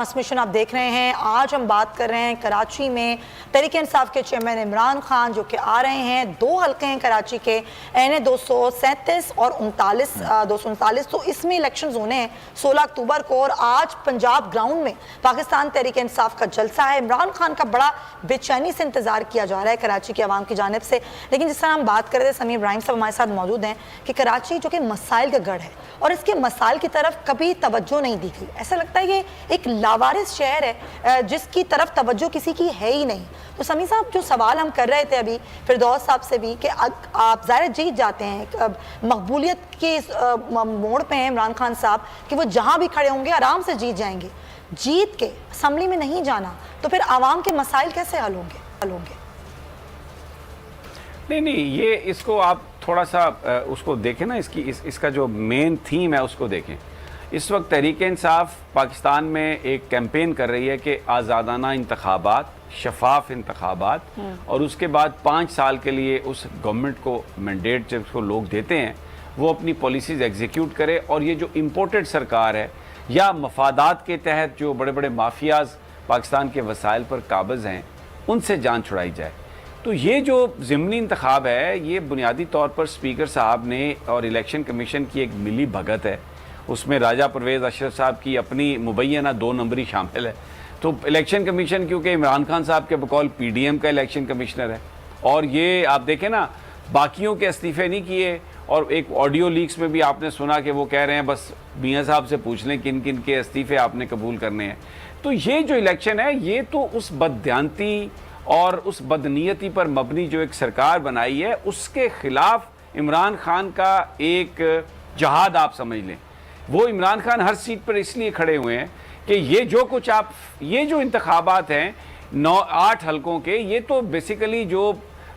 Transmission आप देख रहे हैं। आज हम बात कर रहे हैं कराची में तहरीक इंसाफ के चेयरमैन इमरान खान जो कि आ रहे हैं। 2 हल्के हैं कराची के, एन 237 और 239। तो इसमें इलेक्शंस होने हैं 16 अक्टूबर को। और आज पंजाब ग्राउंड में पाकिस्तान तहरीक इंसाफ का जलसा है। इमरान खान का बड़ा बेचैनी से इंतजार किया जा रहा है कराची की आवाम की जानिब से। लेकिन जिस तरह हम बात कर रहे थे, समीर इब्राहिम साहब हमारे साथ मौजूद हैं कि कराची जो कि मसाइल का गढ़ है और इसके मसाइल की तरफ कभी तवज्जो नहीं दी गई। ऐसा लगता है ये एक लावारिस शहर है जिसकी तरफ तवज्जो किसी की है ही नहीं। तो समी साहब, जो सवाल हम कर रहे थे अभी फिरदौस साहब से भी कि आप ज़ाहिर जीत जाते हैं, मकबूलियत के मोड़ पे हैं इमरान खान साहब कि वो जहां भी खड़े होंगे आराम से जीत जाएंगे। जीत के असम्बली में नहीं जाना तो फिर आवाम के मसाइल कैसे हल होंगे? नहीं, ये इसको आप थोड़ा सा उसको देखें ना, इसका जो मेन थीम है उसको देखें। इस वक्त तहरीक इंसाफ पाकिस्तान में एक कैंपेन कर रही है कि आज़ादाना इंतखाबात, शफाफ इंतखाबात, और उसके बाद 5 साल के लिए उस गवर्नमेंट को मैंडेट जिसको लोग देते हैं वो अपनी पॉलिसीज़ एग्जीक्यूट करे। और ये जो इम्पोर्टेड सरकार है या मफादात के तहत जो बड़े बड़े माफियाज पाकिस्तान के वसाइल पर काबिज हैं उनसे जान छुड़ाई जाए। तो ये जो ज़िमनी इंतखाब है ये बुनियादी तौर पर स्पीकर साहब ने और इलेक्शन कमीशन की एक मिली भगत है। उसमें राजा परवेज़ अशरफ साहब की अपनी मुबैना 2 नंबरी शामिल है। तो इलेक्शन कमीशन क्योंकि इमरान खान साहब के बकौल पीडीएम का इलेक्शन कमिश्नर है, और ये आप देखें ना, बाकियों के इस्तीफ़े नहीं किए। और एक ऑडियो लीक्स में भी आपने सुना कि वो कह रहे हैं बस मियाँ साहब से पूछ लें किन किन के इस्तीफ़े आपने कबूल करने हैं। तो ये जो इलेक्शन है ये तो उस बददियांती और उस बदनीयती पर मबनी जो एक सरकार बनाई है उसके खिलाफ इमरान खान का एक जहाद आप समझ लें। वो इमरान खान हर सीट पर इसलिए खड़े हुए हैं कि ये जो कुछ आप, ये जो इंतखाबात हैं 9-8 हल्कों के, ये तो बेसिकली जो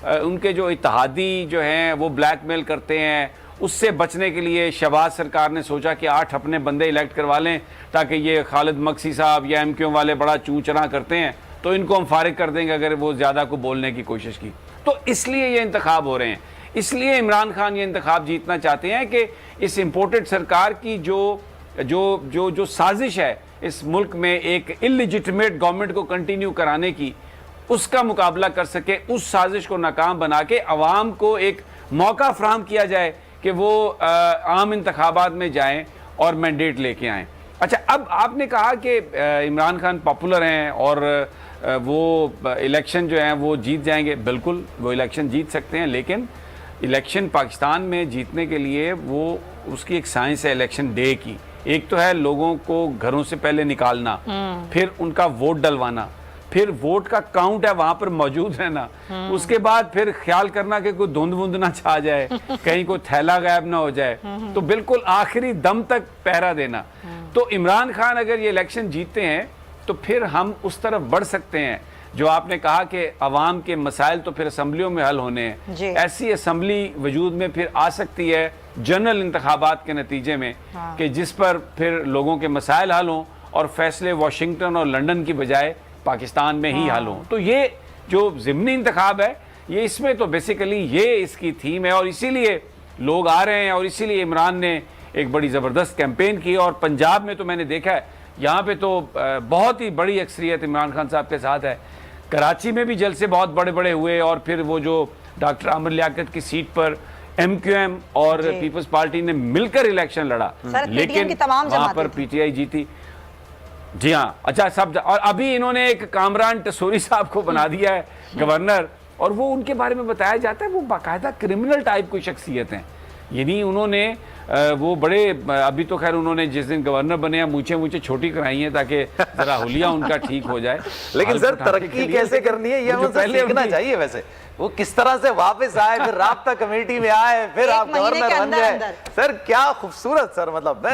उनके जो इत्तेहादी जो हैं वो ब्लैकमेल करते हैं, उससे बचने के लिए शहबाज सरकार ने सोचा कि 8 अपने बंदे इलेक्ट करवा लें ताकि ये खालिद मक्सी साहब या एमक्यू वाले बड़ा चूचना करते हैं तो इनको हम फारिग कर देंगे अगर वो ज़्यादा को बोलने की कोशिश की। तो इसलिए ये इंतखाब हो रहे हैं। इसलिए इमरान खान ये इंतखाब जीतना चाहते हैं कि इस इम्पोर्टेड सरकार की जो साजिश है इस मुल्क में एक इलिजिटिमेट गवर्नमेंट को कंटिन्यू कराने की, उसका मुकाबला कर सके। उस साजिश को नाकाम बना के अवाम को एक मौका फराहम किया जाए कि वो आम इंतखाबात में जाएं और मैंडेट लेके आएँ। अच्छा, अब आपने कहा कि इमरान खान पॉपुलर हैं और वो इलेक्शन जो हैं वो जीत जाएंगे। बिल्कुल वो इलेक्शन जीत सकते हैं, लेकिन इलेक्शन पाकिस्तान में जीतने के लिए वो उसकी एक साइंस है इलेक्शन डे की। एक तो है लोगों को घरों से पहले निकालना, फिर उनका वोट डलवाना, फिर वोट का काउंट है वहां पर मौजूद रहना, उसके बाद फिर ख्याल करना कि कोई धुंध वुंध ना छा जाए, कहीं कोई थैला गायब ना हो जाए, तो बिल्कुल आखिरी दम तक पहरा देना। तो इमरान खान अगर ये इलेक्शन जीतते हैं तो फिर हम उस तरफ बढ़ सकते हैं जो आपने कहा कि अवाम के मसाइल तो फिर असम्बलियों में हल होने हैं। ऐसी असम्बली वजूद में फिर आ सकती है जनरल इंतखाबात के नतीजे में, कि जिस पर फिर लोगों के मसाइल हल हों और फैसले वाशिंगटन और लंदन की बजाय पाकिस्तान में ही हल हों। तो ये जो ज़िमनी इंतखाब है ये, इसमें तो बेसिकली ये इसकी थीम है और इसीलिए लोग आ रहे हैं और इसीलिए इमरान ने एक बड़ी ज़बरदस्त कैंपेन की। और पंजाब में तो मैंने देखा है यहाँ पे तो बहुत ही बड़ी अक्सरियत इमरान खान साहब के साथ है। कराची में भी जलसे बहुत बड़े बड़े हुए और फिर वो जो डॉक्टर आमिर लियाकत की सीट पर एमक्यूएम और पीपल्स पार्टी ने मिलकर इलेक्शन लड़ा, लेकिन वहाँ पर पीटीआई जीती। जी हाँ, अच्छा सब। और अभी इन्होंने एक कामरान टसूरी साहब को बना दिया है गवर्नर, और वो उनके बारे में बताया जाता है वो बाकायदा क्रिमिनल टाइप कोई शख्सियत हैं। यानी उन्होंने वो बड़े, अभी तो खैर उन्होंने जिस दिन गवर्नर बने हैं मूछे छोटी कराई हैं ताकि जरा हुलिया उनका ठीक हो जाए। लेकिन सर तरक्की कैसे करनी है ये हमें सीखना चाहिए। वैसे वो किस तरह से वापस आए, फिर राब्ता कमेटी में आए, फिर आप गवर्नर बन गए। सर क्या खूबसूरत सर, मतलब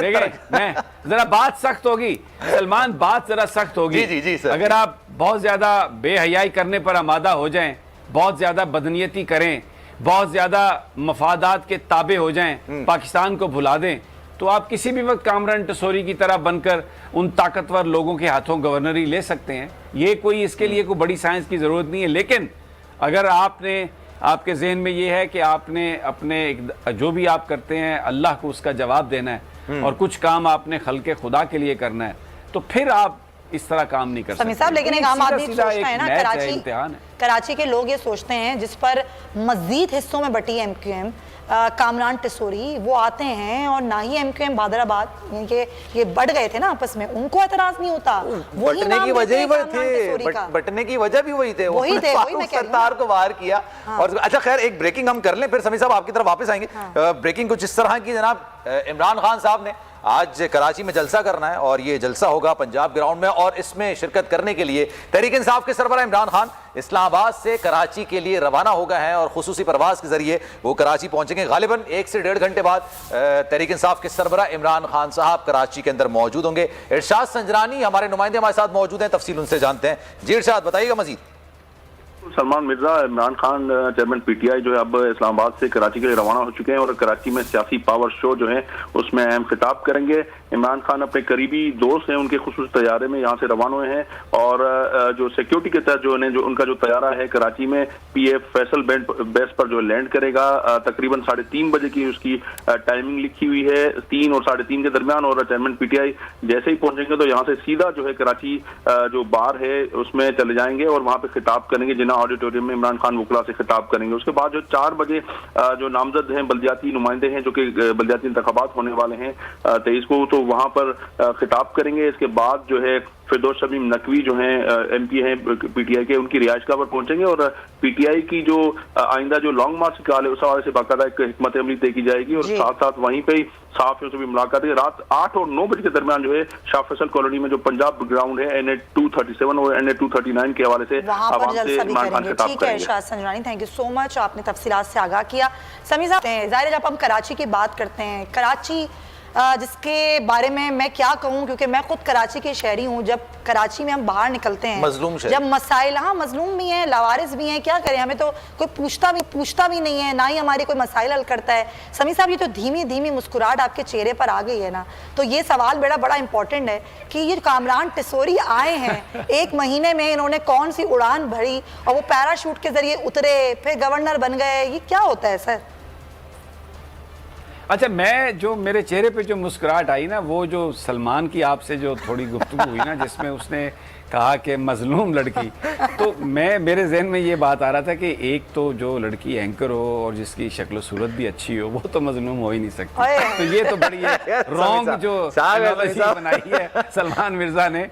मैं जरा बात सख्त होगी सलमान, बात जरा सख्त होगी। जी सर। अगर आप बहुत ज्यादा बेहयाई करने पर आमादा हो जाएं, बहुत ज्यादा बदनीयती करें, बहुत ज्यादा मफादात के ताबे हो जाएं, पाकिस्तान को भुला दें, तो आप किसी भी वक्त कामरान टसूरी की तरह बनकर उन ताकतवर लोगों के हाथों गवर्नरी ले सकते हैं। ये कोई, इसके लिए कोई बड़ी साइंस की जरूरत नहीं है। लेकिन अगर आपके जहन में ये है कि आपने अपने जो भी आप करते हैं अल्लाह को उसका जवाब देना है और कुछ काम आपने खल्के खुदा के लिए करना है, तो फिर आप इस तरह काम नहीं कर समीर सकते। साहब, लेकिन एक आम आदमी सीधा सोचता है ना, मैच है, इम्तिहान है। कराची के लोग ये सोचते हैं, जिस पर मजीद हिस्सों में बटी MQM, कामरान टिसोरी, वो आते हैं और ना ही MQM बादराबाद, ये बढ़ गए थे ना आपस में, उनको एतराज नहीं होता। वही बटने की वजह ही वही थे, बटने की वजह भी वही थे, वही थे, वही मैं कह रही हूं। सरदार को बाहर किया। और अच्छा खैर, एक ब्रेकिंग हम कर लें, फिर समीर साहब आपकी तरफ वापस आएंगे। ब्रेकिंग कुछ इस तरह की, जनाब इमरान खान साहब ने आज कराची में जलसा करना है और ये जलसा होगा पंजाब ग्राउंड में, और इसमें शिरकत करने के लिए तहरीक इंसाफ के सरबराह इमरान खान इस्लामाबाद से कराची के लिए रवाना हो गए हैं और खुसूसी परवाज के जरिए वो कराची पहुंचेंगे। गालिबन 1 से 1.5 घंटे बाद तहरीक इंसाफ के सरबराह इमरान खान साहब कराची के अंदर मौजूद होंगे। इरशाद संजरानी हमारे नुमाइंदे हमारे साथ मौजूद हैं, तफसील उनसे जानते हैं। जी इरशाद, बताइएगा मजीद। सलमान मिर्जा, इमरान खान चेयरमैन PTI जो है अब इस्लामाबाद से कराची के लिए रवाना हो चुके हैं और कराची में सियासी पावर शो जो है उसमें अहम खिताब करेंगे। इमरान खान अपने करीबी दोस्त हैं उनके खुसूस तैयारे में यहाँ से रवाना हुए हैं और जो सिक्योरिटी के तहत जो उनका जो तैयारा है कराची में PF फैसल बेस पर जो लैंड करेगा, तकरीबन 3:30 बजे की उसकी टाइमिंग लिखी हुई है, 3 और 3:30 के दरमियान। और चेयरमैन PTI जैसे ही पहुंचेंगे तो यहाँ से सीधा जो है कराची जो बार है उसमें चले जाएंगे और वहाँ पे खिताब करेंगे, जिन्ना ऑडिटोरियम में इमरान खान वकला से खिताब करेंगे। उसके बाद जो 4 बजे जो नामजद हैं बल्दियाती नुमाइंदे हैं, जो कि बल्दियाती इंतखाबात होने वाले हैं 23 को, तो वहां पर खिताब करेंगे। इसके बाद जो है फिरदौस शमीम नकवी जो हैं MP हैं PTI के, उनकी रिहाइशगाह पर पहुंचेंगे और PTI की जो आइंदा जो लॉन्ग मार्च का उस हवाले से बाकायदा एक हिकमत अमली तय की जाएगी और साथ साथ वहीं पे सहाफियों से भी मुलाकात है। रात 8 और 9 बजे के दरमियान जो है शाह फैसल कॉलोनी में जो पंजाब ग्राउंड है NH 237 और NH 239 के हवाले से आवाम से इमरान खान खिताब करेंगे। Irshad Sanjrani, thank you so much, आपने तफसीलात से आगाह किया। समीर साहब, ज़ाहिर है जब हम कराची की बात करते हैं, कराची जिसके बारे में मैं क्या कहूँ, क्योंकि मैं खुद कराची की शहरी हूँ, जब कराची में हम बाहर निकलते हैं, मजलूम जब मसाइल, हाँ मजलूम भी हैं, लावारिस भी हैं, क्या करें, हमें तो कोई पूछता भी नहीं है, ना ही हमारे कोई मसाइल हल करता है। समीर साहब, ये तो धीमी धीमी मुस्कुराहट आपके चेहरे पर आ गई है ना, तो ये सवाल बड़ा इंपॉर्टेंट है कि ये कामरान टिसोरी आए हैं, 1 महीने में इन्होंने कौन सी उड़ान भरी और वो पैराशूट के जरिए उतरे, फिर गवर्नर बन गए, ये क्या होता है सर? अच्छा, मेरे चेहरे पे जो मुस्कुराहट आई ना, वो जो सलमान की आपसे जो थोड़ी गुफ्तगू हुई ना, जिसमें उसने कहा कि मजलूम लड़की, तो मेरे जहन में ये बात आ रहा था कि एक तो जो लड़की एंकर हो और जिसकी शक्ल सूरत भी अच्छी हो, वो तो मजलूम हो ही नहीं सकती। तो ये तो बड़ी रॉन्ग जो एनालिसिस बनाई है सलमान मिर्जा ने,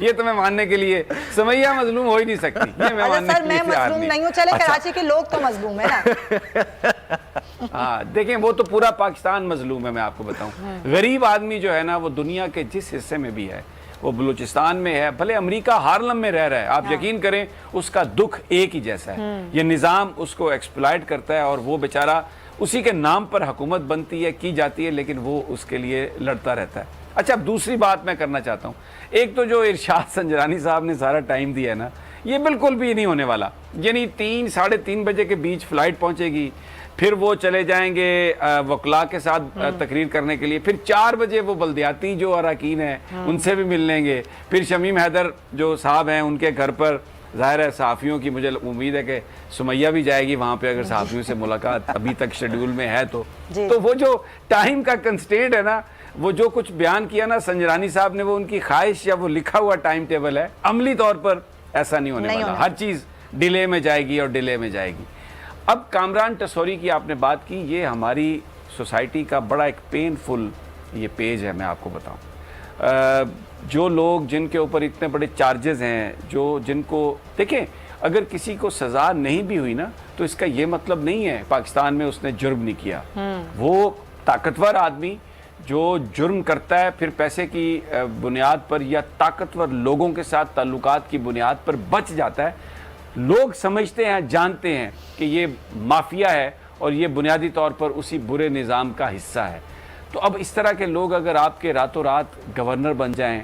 ये तो मैं मानने के लिए, समैया मजलूम हो ही नहीं सकती, ये मैं मानने के लिए तैयार नहीं हूं। चले कराची के लोग तो मजलूम है ना। हाँ देखें, वो तो पूरा पाकिस्तान मजलूम है। मैं आपको बताऊं, गरीब आदमी जो है ना, वो दुनिया के जिस हिस्से में भी है, वो बलूचिस्तान में है, भले अमेरिका हार्लम में रह रहा है, आप यकीन करें उसका दुख एक ही जैसा है। ये निज़ाम उसको एक्सप्लॉइट करता है और वो बेचारा, उसी के नाम पर हुकूमत बनती है, की जाती है, लेकिन वो उसके लिए लड़ता रहता है। अच्छा, अब दूसरी बात मैं करना चाहता हूँ, एक तो जो इरशाद संजरानी साहब ने सारा टाइम दिया है ना, ये बिल्कुल भी नहीं होने वाला। यानी 3 साढ़े 3 बजे के बीच फ्लाइट पहुंचेगी, फिर वो चले जाएंगे वकला के साथ तकरीर करने के लिए, फिर 4 बजे वो बल्दियाती जो अरकान हैं उनसे भी मिल लेंगे, फिर शमीम हैदर जो साहब हैं उनके घर पर, ज़ाहिर है सहाफ़ियों की मुझे उम्मीद है कि सुमैया भी जाएगी वहाँ पे, अगर सहाफ़ियों से मुलाकात अभी तक शेड्यूल में है तो वो जो टाइम का कंस्ट्रेंट है ना, वो जो कुछ बयान किया ना संजरानी साहब ने, वो उनकी ख्वाहिश या वो लिखा हुआ टाइम टेबल है, अमली तौर पर ऐसा नहीं होने वाला। हर चीज़ डिले में जाएगी और डिले में जाएगी। अब कामरान टिसोरी की आपने बात की, ये हमारी सोसाइटी का बड़ा एक पेनफुल ये पेज है। मैं आपको बताऊं, जो लोग जिनके ऊपर इतने बड़े चार्जेस हैं, जिनको देखें, अगर किसी को सज़ा नहीं भी हुई ना, तो इसका ये मतलब नहीं है पाकिस्तान में उसने जुर्म नहीं किया। वो ताकतवर आदमी जो जुर्म करता है, फिर पैसे की बुनियाद पर या ताकतवर लोगों के साथ ताल्लुकात की बुनियाद पर बच जाता है, लोग समझते हैं, जानते हैं कि ये माफिया है और ये बुनियादी तौर पर उसी बुरे निज़ाम का हिस्सा है। तो अब इस तरह के लोग अगर आपके रातों रात गवर्नर बन जाएं,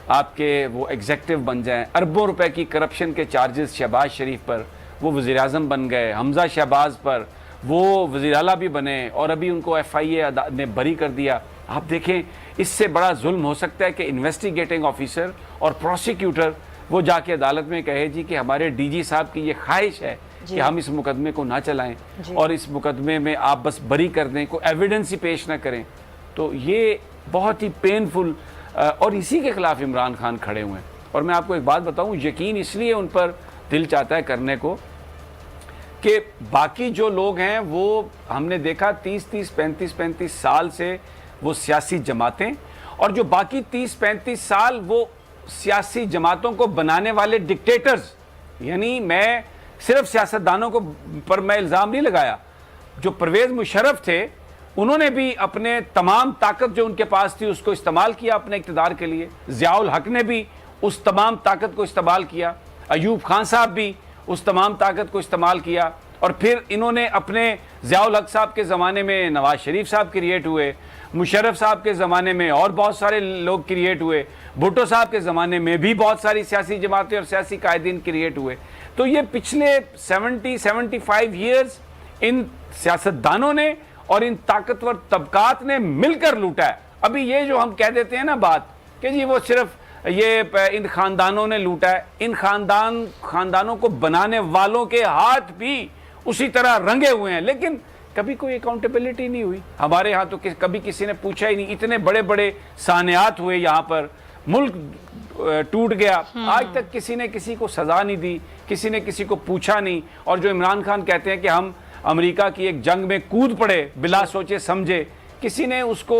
आपके वो एग्जेक्टिव बन जाएं, अरबों रुपए की करप्शन के चार्जेस शहबाज शरीफ पर, वो वज़ीर आज़म बन गए, हमजा शहबाज पर वो वज़ीर आला भी बने और अभी उनको FIA ने बरी कर दिया। आप देखें, इससे बड़ा जुल्म हो सकता है कि इन्वेस्टिगेटिंग ऑफिसर और प्रोसिक्यूटर वो जाके अदालत में कहे जी कि हमारे DG साहब की ये ख्वाहिश है कि हम इस मुकदमे को ना चलाएं और इस मुकदमे में आप बस बरी कर दें, कोई एविडेंस ही पेश ना करें। तो ये बहुत ही पेनफुल और इसी के खिलाफ इमरान खान खड़े हुए हैं। और मैं आपको एक बात बताऊं, यकीन इसलिए उन पर दिल चाहता है करने को कि बाकी जो लोग हैं वो हमने देखा 30-30, 35-35 साल से वो सियासी जमातें, और जो बाकी 30-35 साल वो सियासी जमातों को बनाने वाले डिक्टेटर्स, यानी मैं सिर्फ सियासतदानों को पर मैं इल्ज़ाम नहीं लगाया, जो परवेज़ मुशर्रफ थे उन्होंने भी अपने तमाम ताकत जो उनके पास थी उसको इस्तेमाल किया अपने इक़्तिदार के लिए। ज़ियाउल हक ने भी उस तमाम ताकत को इस्तेमाल किया, अयूब खान साहब भी उस तमाम ताकत को इस्तेमाल किया, और फिर इन्होंने अपने ज़ियाउल हक साहब के ज़माने में नवाज शरीफ साहब क्रिएट हुए, मुशर्रफ साहब के ज़माने में और बहुत सारे लोग क्रिएट हुए, भुट्टो साहब के ज़माने में भी बहुत सारी सियासी जमातें और सियासी कायदीन क्रिएट हुए। तो ये पिछले 70-75 ईयर्स इन सियासतदानों ने और इन ताकतवर तबकात ने मिलकर लूटा है। अभी ये जो हम कह देते हैं ना बात कि जी वो सिर्फ ये इन खानदानों ने लूटा है, इन खानदानों को बनाने वालों के हाथ भी उसी तरह रंगे हुए हैं, लेकिन कभी कोई अकाउंटेबिलिटी नहीं हुई। हमारे यहाँ तो कभी किसी ने पूछा ही नहीं। इतने बड़े बड़े सानियात हुए यहाँ पर, मुल्क टूट गया, आज तक किसी ने किसी को सजा नहीं दी, किसी ने किसी को पूछा नहीं। और जो इमरान खान कहते हैं कि हम अमेरिका की एक जंग में कूद पड़े बिला सोचे समझे, किसी ने उसको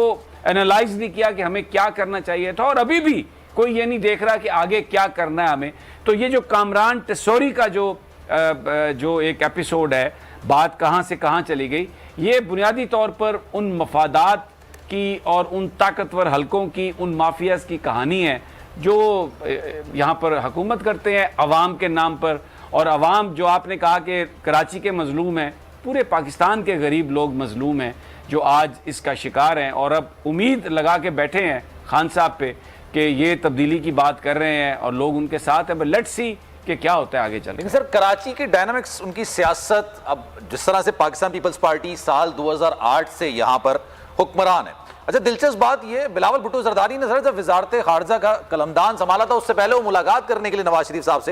एनालाइज नहीं किया कि हमें क्या करना चाहिए था, और अभी भी कोई ये नहीं देख रहा कि आगे क्या करना है हमें। तो ये जो कामरान टेसोरी का जो एक एपिसोड है, बात कहाँ से कहाँ चली गई, ये बुनियादी तौर पर उन मफादात की और उन ताकतवर हलकों की, उन माफियाज की कहानी है जो यहाँ पर हुकूमत करते हैं अवाम के नाम पर। और अवाम जो आपने कहा कि कराची के मजलूम हैं, पूरे पाकिस्तान के गरीब लोग मजलूम हैं जो आज इसका शिकार हैं, और अब उम्मीद लगा के बैठे हैं खान साहब पे कि ये तब्दीली की बात कर रहे हैं और लोग उनके साथ हैं। बट लेट्स सी कि क्या होता है आगे चल। लेकिन सर कराची के डायनामिक्स, उनकी सियासत, अब जिस तरह से पाकिस्तान पीपल्स पार्टी साल 2008 से यहाँ पर हुक्मरान है। अच्छा, दिलचस्प बात ये, बिलावल भुट्टो जरदारी ने सर जब वजारत खारजा का कलमदान संभाला था, उससे पहले वो मुलाकात करने के लिए नवाज शरीफ साहब से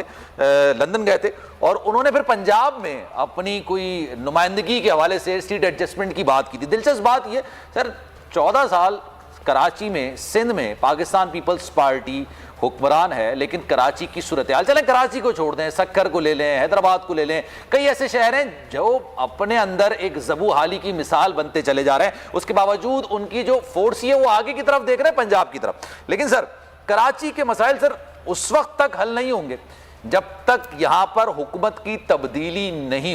लंदन गए थे, और उन्होंने फिर पंजाब में अपनी कोई नुमाइंदगी के हवाले से सीट एडजस्टमेंट की बात की थी। दिलचस्प बात ये सर, 14 साल कराची में, सिंध में पाकिस्तान पीपल्स पार्टी हुक्मरान है, लेकिन कराची की सूरत हाल, चलें कराची को छोड़ दें, सक्कर को ले लें, हैदराबाद को ले लें, कई ऐसे शहर हैं जो अपने अंदर एक ज़बू हाली की मिसाल बनते चले जा रहे हैं, उसके बावजूद उनकी जो फोर्स है वो आगे की तरफ देख रहे हैं, पंजाब की तरफ। लेकिन सर कराची के मसाइल सर उस वक्त तक हल नहीं होंगे जब तक यहां पर हुकूमत की तब्दीली नहीं